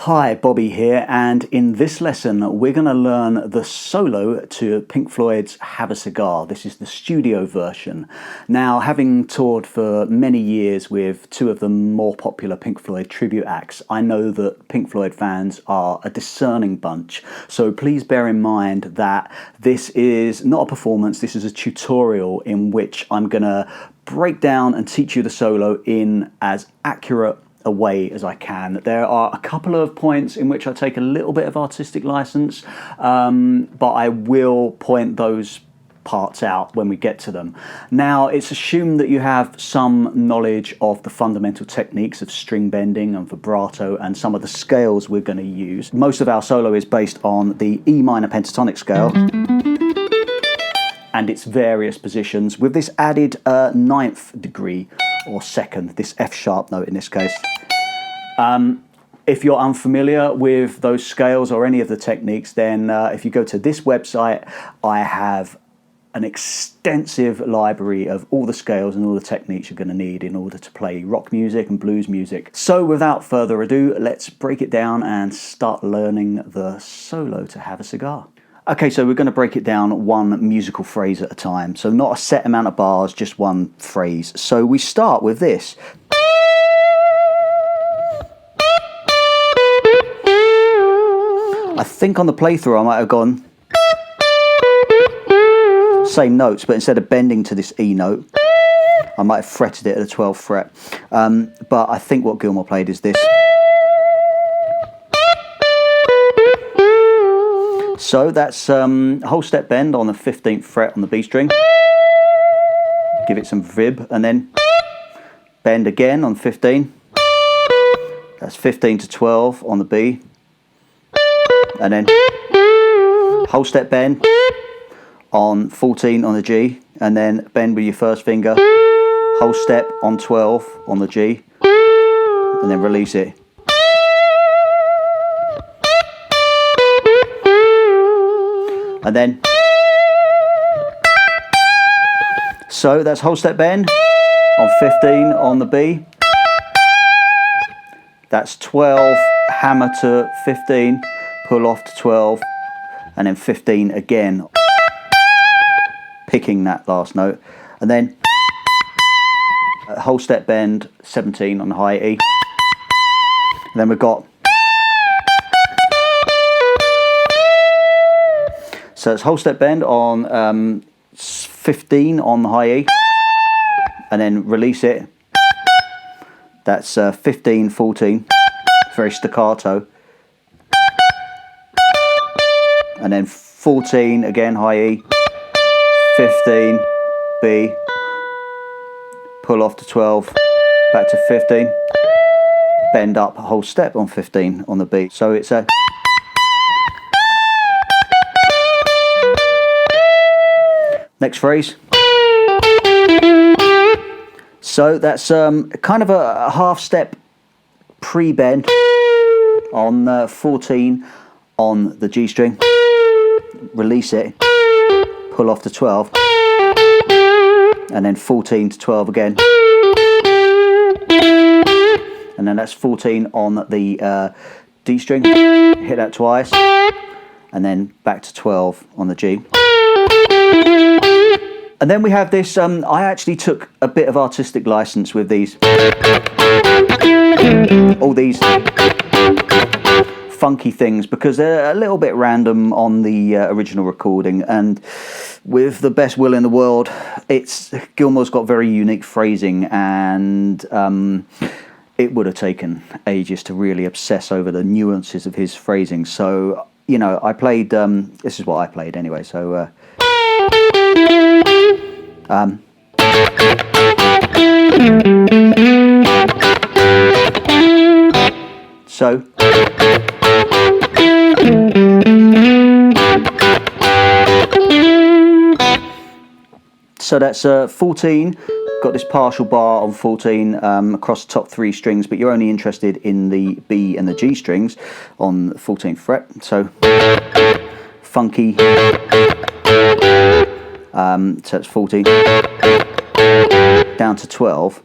Hi, Bobby here, and in this lesson we're going to learn the solo to Pink Floyd's Have a Cigar. This is the studio version. Now, having toured for many years with two of the more popular Pink Floyd tribute acts, I know that Pink Floyd fans are a discerning bunch, so please bear in mind that this is not a performance, this is a tutorial in which I'm going to break down and teach you the solo in as accurate a way as I can. There are a couple of points in which I take a little bit of artistic license, but I will point those parts out when we get to them. Now, it's assumed that you have some knowledge of the fundamental techniques of string bending and vibrato and some of the scales we're going to use. Most of our solo is based on the E minor pentatonic scale and its various positions, with this added ninth degree or second, this F sharp note in this case. If you're unfamiliar with those scales or any of the techniques, then if you go to this website, I have an extensive library of all the scales and all the techniques you're going to need in order to play rock music and blues music. So without further ado, let's break it down and start learning the solo to Have a Cigar. Okay, so we're going to break it down one musical phrase at a time. So not a set amount of bars, just one phrase. So we start with this. I think on the playthrough I might have gone same notes, but instead of bending to this E note, I might have fretted it at the 12th fret. But I think what Gilmour played is this. So that's a whole step bend on the 15th fret on the B string. Give it some vib, and then bend again on 15. That's 15 to 12 on the B. And then whole step bend on 14 on the G, and then bend with your first finger, whole step on 12 on the G, and then release it. And then, so that's whole step bend on 15 on the B. That's 12, hammer to 15, pull off to 12, and then 15 again, picking that last note. And then whole step bend, 17 on the high E. And then we've got, so it's whole step bend on 15 on the high E, and then release it. That's 15, 14, very staccato. And then 14 again, high E, 15, B, pull off to 12, back to 15, bend up a whole step on 15 on the B. So it's a next phrase. So that's kind of a half step pre-bend on 14 on the G string. Release it, pull off to 12, and then 14 to 12 again. And then that's 14 on the D string, hit that twice, and then back to 12 on the G. And then we have this, I actually took a bit of artistic license with these, all these funky things, because they're a little bit random on the original recording, and with the best will in the world, Gilmour's got very unique phrasing, and it would have taken ages to really obsess over the nuances of his phrasing. So, you know, I played, this is what I played anyway, so so that's 14, got this partial bar on 14 across the top three strings, but you're only interested in the B and the G strings on the 14th fret. So funky, so it's 14 down to 12.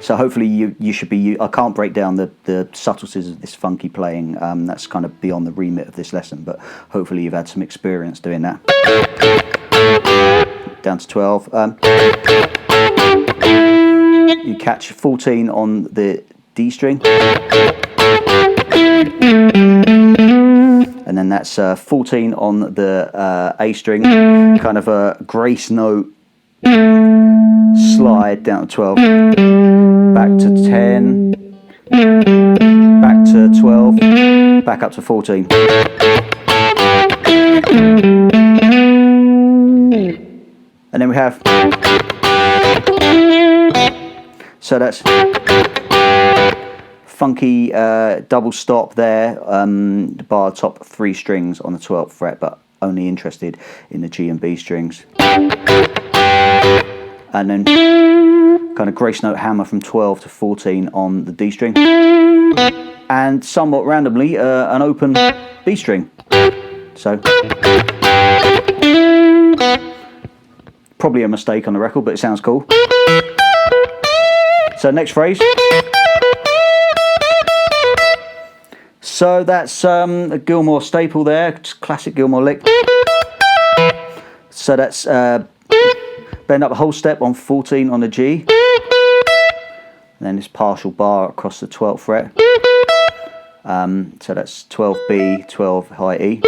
So hopefully you should be. I can't break down the subtleties of this funky playing. That's kind of beyond the remit of this lesson. But hopefully you've had some experience doing that. Down to 12. You catch 14 on the D string. And then that's 14 on the A string, kind of a grace note slide down to 12, back to 10, back to 12, back up to 14. And then we have, so that's funky double stop there, bar top 3 strings on the 12th fret, but only interested in the G and B strings. And then kind of grace note hammer from 12 to 14 on the D string. And somewhat randomly, an open B string. So, probably a mistake on the record, but it sounds cool. So next phrase. So that's a Gilmour staple there, classic Gilmour lick. So that's bend up a whole step on 14 on the G. And then this partial bar across the 12th fret. So that's 12 B, 12 high E.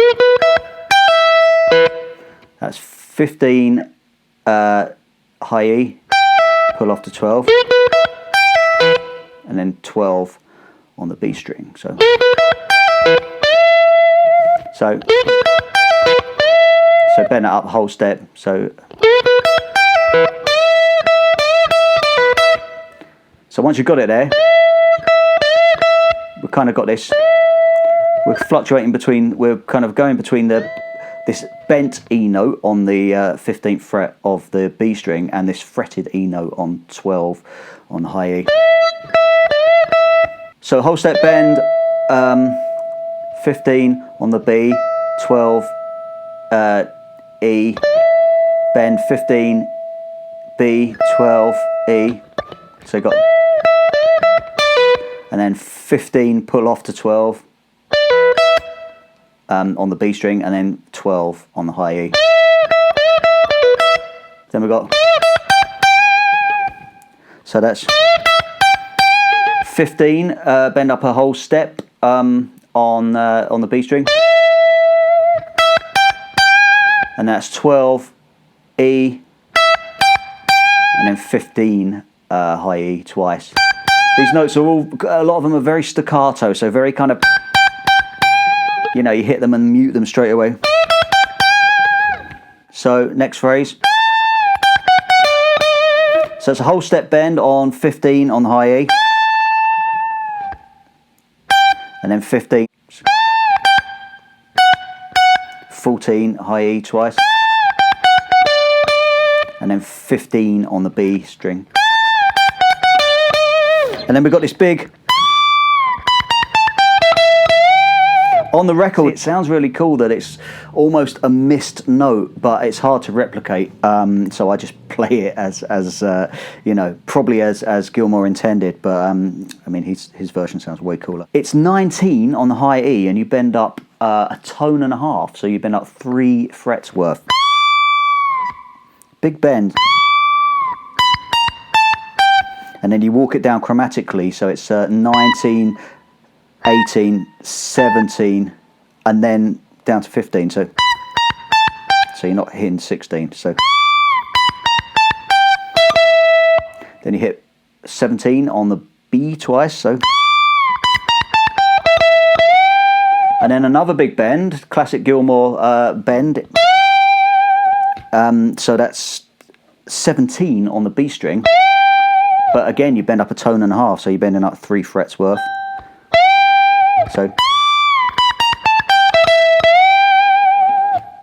That's 15 high E, pull off to 12. And then 12 on the B string. So bend it up a whole step. So once you've got it there, we've kind of got this. We're fluctuating between. We're kind of going between this bent E note on the 15th fret of the B string and this fretted E note on 12 on the high E. So whole step bend, 15 on the B, 12 E, bend 15 B, 12 E. So you got, and then 15 pull off to 12 on the B string, and then 12 on the high E. Then we got, so that's 15, bend up a whole step on the B string, and that's 12 E, and then 15 high E twice. These notes are all, a lot of them are very staccato, so very kind of, you know, you hit them and mute them straight away. So next phrase. So it's a whole step bend on 15 on the high E. And then 15, 14 high E twice, and then 15 on the B string. And then we've got this big, on the record it sounds really cool that it's almost a missed note, but it's hard to replicate, so I just play it as you know, probably as Gilmour intended, but I mean his version sounds way cooler. It's 19 on the high E, and you bend up a tone and a half, so you bend up 3 frets worth. Big bend. And then you walk it down chromatically, so it's 19, 18, 17, and then down to 15, so you're not hitting 16. So then you hit 17 on the B twice, so, and then another big bend, classic Gilmour bend. So that's 17 on the B string, but again you bend up a tone and a half, so you're bending up 3 frets worth. So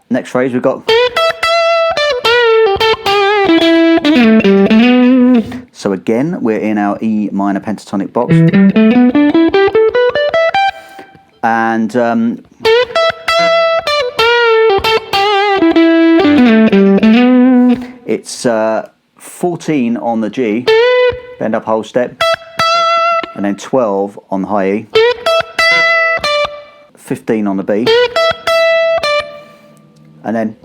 next phrase we've got, so again we're in our E minor pentatonic box, and it's 14 on the G, bend up whole step, and then 12 on the high E, 15 on the B, and then,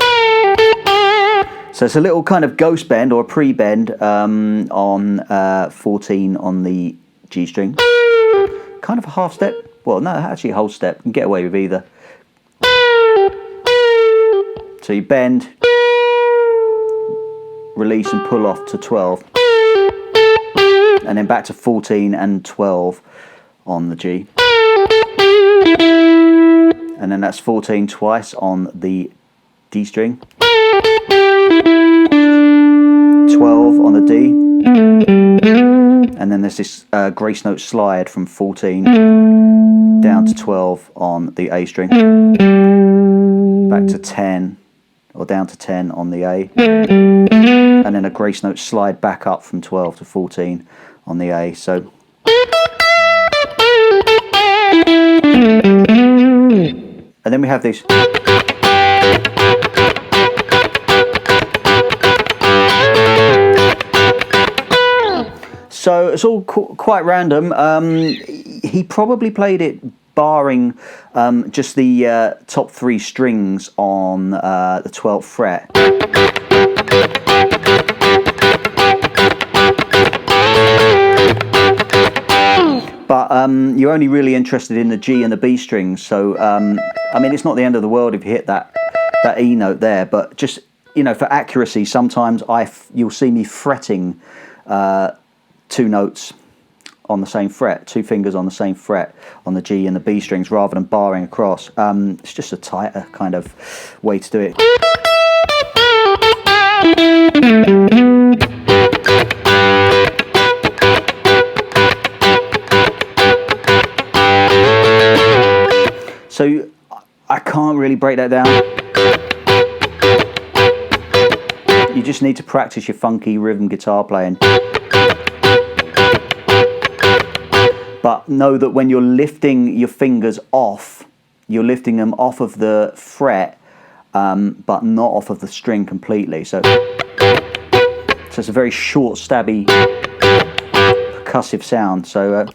so it's a little kind of ghost bend or a pre-bend on 14 on the G string. Kind of a half step, well no, actually a whole step, you can get away with either. So you bend, release and pull off to 12, and then back to 14 and 12 on the G, and then that's 14 twice on the D string, 12 on the D, and then there's this grace note slide from 14 down to 12 on the A string, back to 10 or down to 10 on the A, and then a grace note slide back up from 12 to 14 on the A. So and then we have this. So it's all quite random. He probably played it barring just the top 3 strings on the 12th fret. But you're only really interested in the G and the B strings, so I mean, it's not the end of the world if you hit that E note there, but just, you know, for accuracy, sometimes you'll see me fretting 2 notes on the same fret, 2 fingers on the same fret on the G and the B strings, rather than barring across. It's just a tighter kind of way to do it. So I can't really break that down. You just need to practice your funky rhythm guitar playing. But know that when you're lifting your fingers off, you're lifting them off of the fret, but not off of the string completely. So it's a very short, stabby, percussive sound. So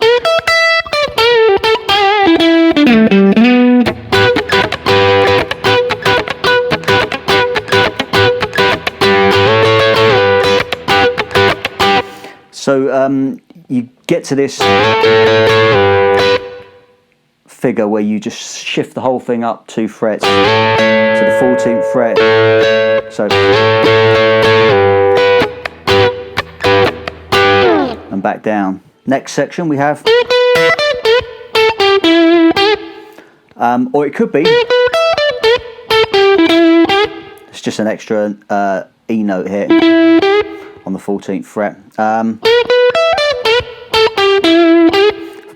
you get to this figure where you just shift the whole thing up 2 frets to the 14th fret. So and back down. Next section we have, or it could be, it's just an extra E note here on the 14th fret.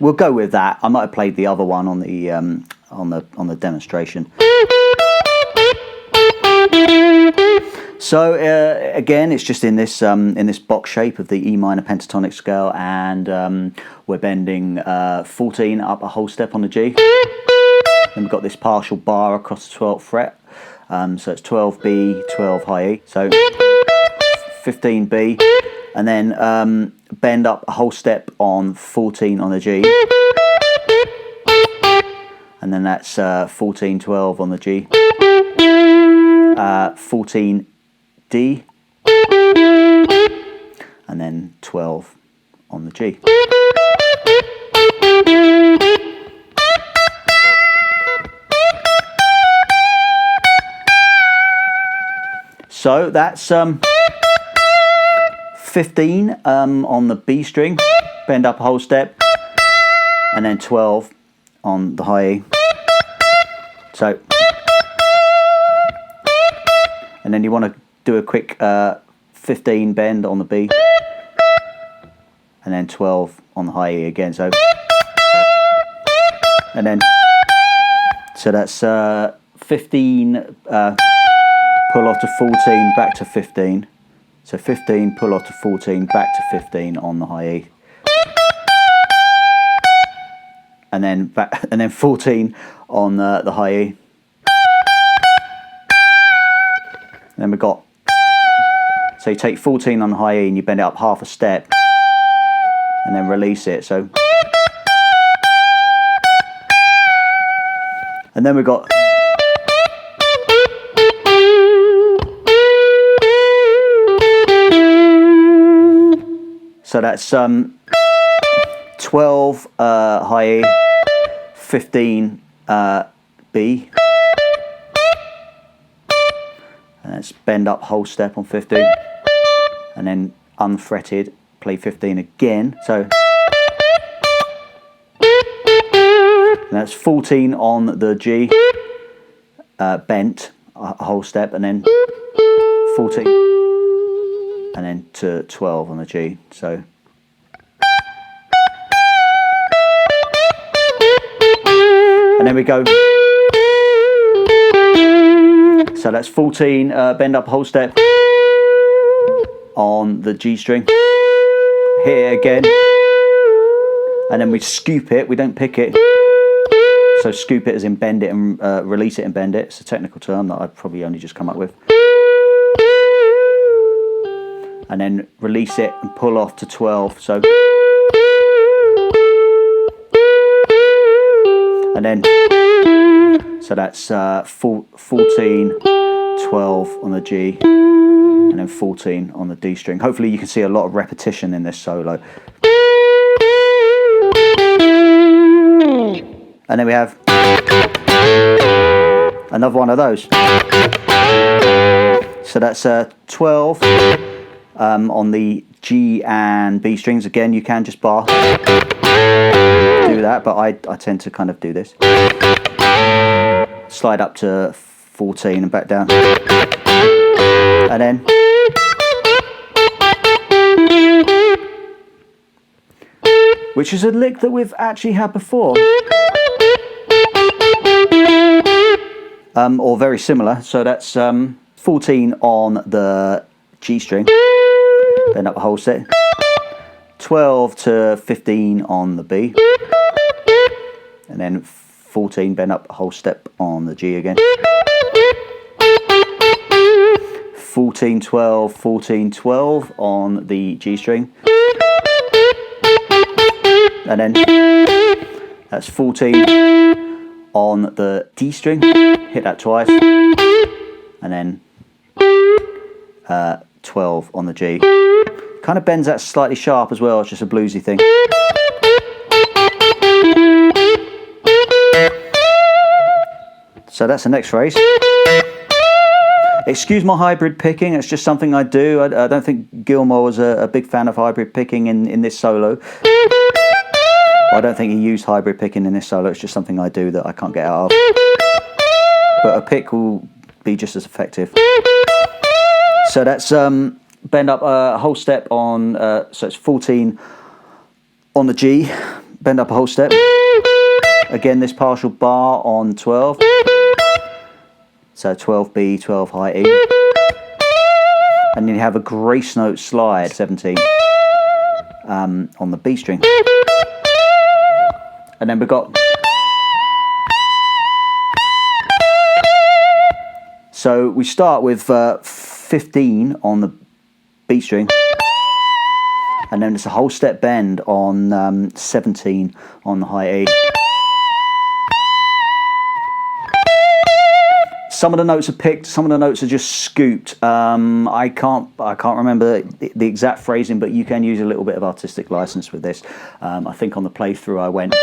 We'll go with that. I might have played the other one on the demonstration. So again, it's just in this box shape of the E minor pentatonic scale, and we're bending 14 up a whole step on the G. Then we've got this partial bar across the 12th fret. So it's 12B, 12 high E. So 15B, and then bend up a whole step on 14 on the G, and then that's 14, 12 on the G, 14 D, and then 12 on the G. So that's 15 on the B string, bend up a whole step, and then 12 on the high E. So, and then you want to do a quick 15 bend on the B, and then 12 on the high E again. So, and then, so that's 15, pull off to 14, back to 15. So 15, pull off to 14, back to 15 on the high E, and then back, and then 14 on the high E. And then we've got So you take 14 on the high E and you bend it up half a step and then release it. So, and then we've got, so that's 12 high E, 15 B, and let's bend up whole step on 15, and then unfretted, play 15 again. So and that's 14 on the G, bent a whole step, and then 14, and then to 12 on the G. So and then we go. So that's 14, bend up whole step on the G string. Hit it again, and then we scoop it. We don't pick it. So scoop it as in bend it and release it and bend it. It's a technical term that I've probably only just come up with. And then release it and pull off to 12. So, and then, so that's 14, 12 on the G, and then 14 on the D string. Hopefully you can see a lot of repetition in this solo. And then we have another one of those. So that's 12 on the G and B strings. Again, you can just bar do that, but I tend to kind of do this. Slide up to 14 and back down. And then which is a lick that we've actually had before. Or very similar. So that's 14 on the G string, bend up a whole step, 12 to 15 on the B, and then 14, bend up a whole step on the G again, 14, 12, 14, 12 on the G string, and then that's 14 on the D string, hit that twice, and then 12 on the G. Kind of bends that slightly sharp as well, it's just a bluesy thing. So that's the next phrase. Excuse my hybrid picking, it's just something I do. I don't think Gilmour was a big fan of hybrid picking in this solo. I don't think he used hybrid picking in this solo, it's just something I do that I can't get out of. But a pick will be just as effective. So that's bend up a whole step on, so it's 14 on the G, bend up a whole step. Again, this partial bar on 12. So 12B, 12 high E. And then you have a grace note slide, 17, on the B string. And then we've got, so we start with 15 on the B string, and then it's a whole step bend on 17 on the high E. Some of the notes are picked, some of the notes are just scooped. I can't remember the exact phrasing, but you can use a little bit of artistic license with this. I think on the playthrough I went,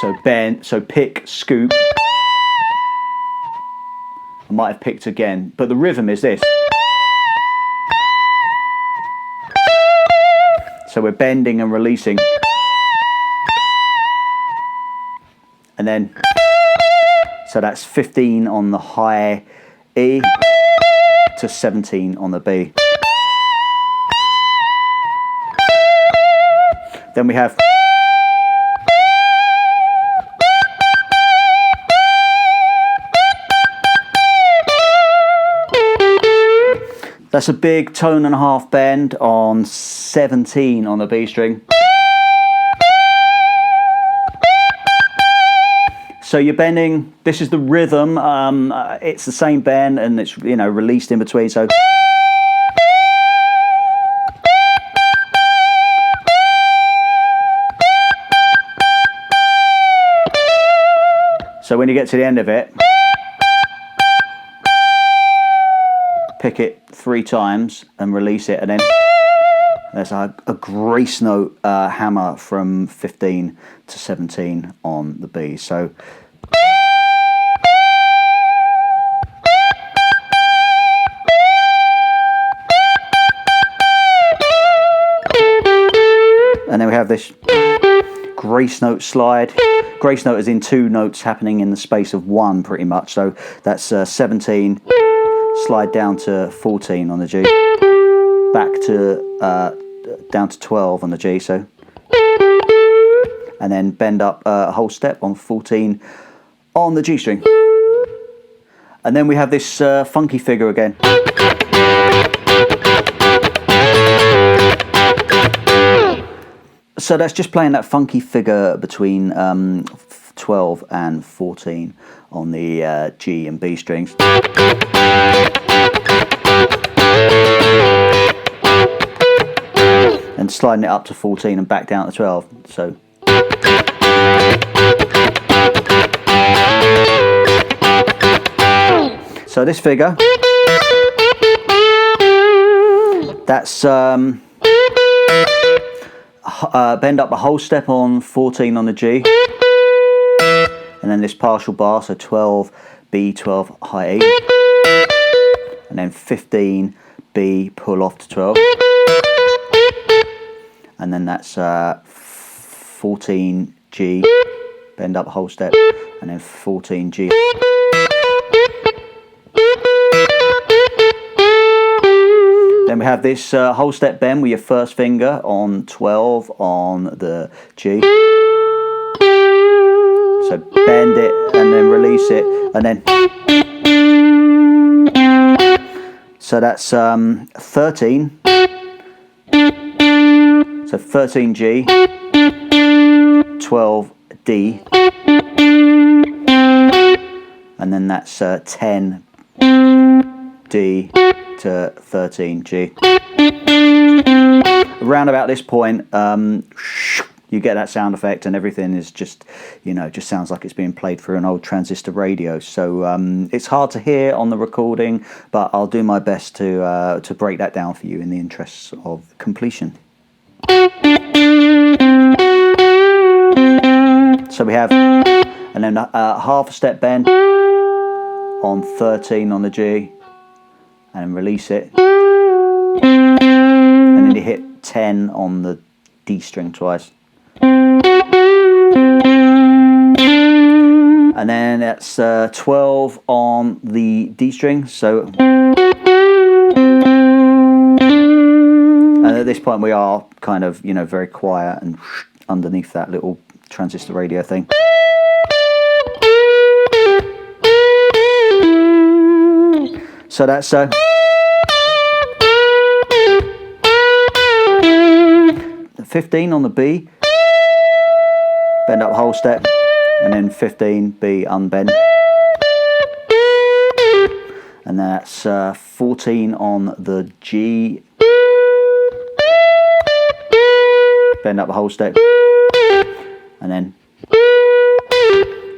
so bend, so pick, scoop. I might have picked again, but the rhythm is this. So we're bending and releasing. And then, so that's 15 on the high E to 17 on the B. Then we have that's a big tone and a half bend on 17 on the B string. So you're bending, this is the rhythm, it's the same bend and it's, you know, released in between. So So when you get to the end of it, pick it 3 times and release it, and then there's a grace note hammer from 15 to 17 on the B. So and then we have this grace note slide. Grace note is in 2 notes happening in the space of 1 pretty much. So that's 17, slide down to 14 on the G, back to down to 12 on the G, so, and then bend up a whole step on 14 on the G string. And then we have this funky figure again. So that's just playing that funky figure between 12 and 14 on the G and B strings. And sliding it up to 14 and back down to 12. So this figure, that's bend up a whole step on 14 on the G, and then this partial bar, so 12 B, 12 high E, and then 15 B, pull off to 12, and then that's 14 G, bend up a whole step, and then 14 G. Then we have this whole step bend with your first finger on 12 on the G. So bend it and then release it, and then so that's 13. So 13 G, 12 D, and then that's 10 D to 13 G. Around about this point, you get that sound effect, and everything is just, you know, just sounds like it's being played through an old transistor radio. So it's hard to hear on the recording, but I'll do my best to break that down for you in the interests of completion. So we have, and then half a step bend on 13 on the G, and release it, and then you hit 10 on the D string twice, and then that's 12 on the D string. So, and at this point we are kind of, you know, very quiet and underneath that little transistor radio thing. So that's 15 on the B, bend up whole step, and then 15 B unbend, and that's 14 on the G, bend up a whole step, and then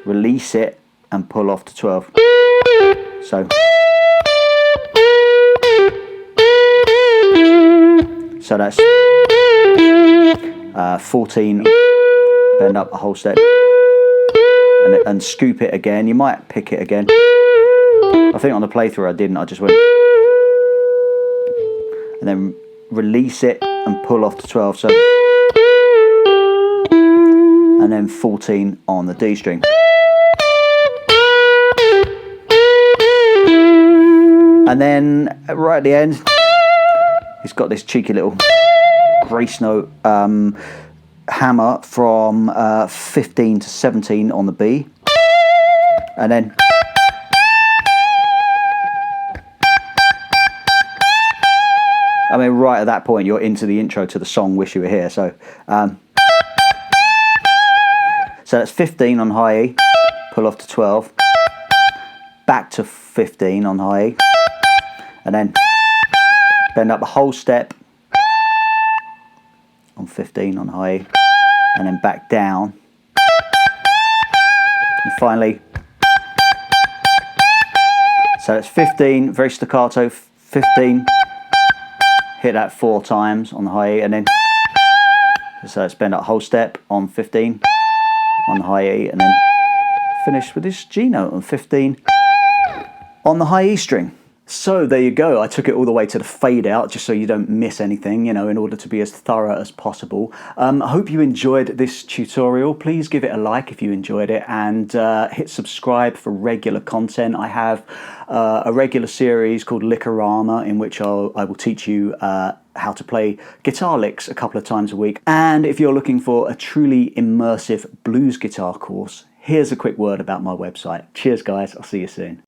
release it and pull off to 12. So that's 14, bend up a whole step, and scoop it again. You might pick it again. I think on the playthrough I didn't, I just went, and then release it and pull off to 12. So, and then 14 on the D string. And then right at the end, it's got this cheeky little grace note hammer from 15 to 17 on the B, and then I mean, right at that point you're into the intro to the song Wish You Were Here. So so that's 15 on high E, pull off to 12, back to 15 on high E, and then bend up a whole step on 15 on high E, and then back down, and finally So it's 15, very staccato, 15, hit that 4 times on the high E, and then, so it's bend that whole step on 15, on the high E, and then finish with this G note on 15 on the high E string. So there you go. I took it all the way to the fade out just so you don't miss anything, you know, in order to be as thorough as possible. I hope you enjoyed this tutorial. Please give it a like if you enjoyed it, and hit subscribe for regular content. I have a regular series called Lickorama in which I will teach you how to play guitar licks a couple of times a week. And if you're looking for a truly immersive blues guitar course, here's a quick word about my website. Cheers guys, I'll see you soon.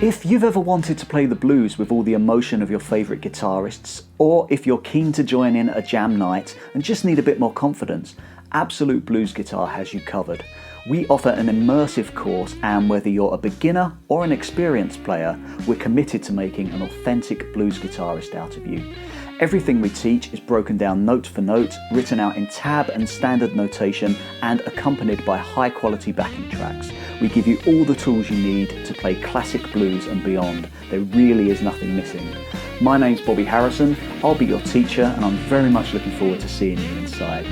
If you've ever wanted to play the blues with all the emotion of your favourite guitarists, or if you're keen to join in a jam night and just need a bit more confidence, Absolute Blues Guitar has you covered. We offer an immersive course, and whether you're a beginner or an experienced player, we're committed to making an authentic blues guitarist out of you. Everything we teach is broken down note for note, written out in tab and standard notation, and accompanied by high quality backing tracks. We give you all the tools you need to play classic blues and beyond. There really is nothing missing. My name's Bobby Harrison, I'll be your teacher, and I'm very much looking forward to seeing you inside.